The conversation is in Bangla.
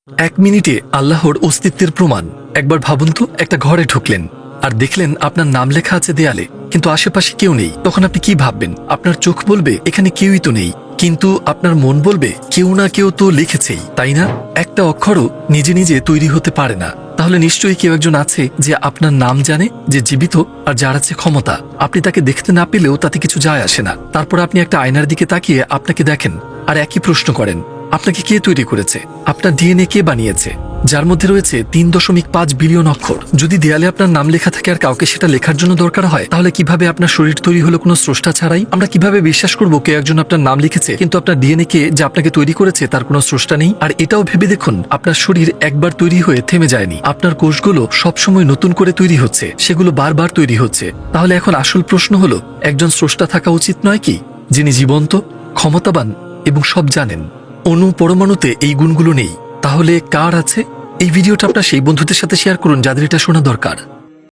এক মিনিটে আল্লাহর অস্তিত্বের প্রমাণ। একবার ভাবুন তো, একটা ঘরে ঢুকলেন আর দেখলেন আপনার নাম লেখা আছে দেয়ালে, কিন্তু আশেপাশে কেউ নেই। তখন আপনি কি ভাববেন? আপনার চোখ বলবে এখানে কেউই তো নেই, কিন্তু আপনার মন বলবে কেউ না কেউ তো লিখেছেই, তাই না? একটা অক্ষরও নিজে নিজে তৈরি হতে পারে না। তাহলে নিশ্চয়ই কেউ একজন আছে যে আপনার নাম জানে, যে জীবিত, আর যার আছে ক্ষমতা। আপনি তাকে দেখতে না পেলেও তাতে কিছু যায় আসে না। তারপর আপনি একটা আয়নার দিকে তাকিয়ে আপনাকে দেখেন আর একই প্রশ্ন করেন, আপনাকে কে তৈরি করেছে? আপনার ডিএনএ কে বানিয়েছে, যার মধ্যে রয়েছে 3.5 বিলিয়ন অক্ষর? যদি দেয়ালে আপনার নাম লেখা থাকে আর কাউকে সেটা লেখার জন্য দরকার হয়, তাহলে কিভাবে আপনার শরীর তৈরি হলো কোনো স্রষ্টা ছাড়াই? আমরা কিভাবে বিশ্বাস করবো কেউ একজন আপনার নাম লিখেছে, কিন্তু আপনার ডিএনএ কে যে আপনাকে তৈরি করেছে তার কোনো স্রষ্টা নেই? আর এটাও ভেবে দেখুন, আপনার শরীর একবার তৈরি হয়ে থেমে যায়নি। আপনার কোষগুলো সবসময় নতুন করে তৈরি হচ্ছে, সেগুলো বারবার তৈরি হচ্ছে। তাহলে এখন আসল প্রশ্ন হলো, একজন স্রষ্টা থাকা উচিত নয় কি, যিনি জীবন্ত, ক্ষমতাবান এবং সব জানেন? অণু পরমাণুতে এই গুণগুলো নেই, তাহলে কার আছে? এই ভিডিওটা আপনার সেই বন্ধুদের সাথে শেয়ার করুন যাদের এটা শোনা দরকার।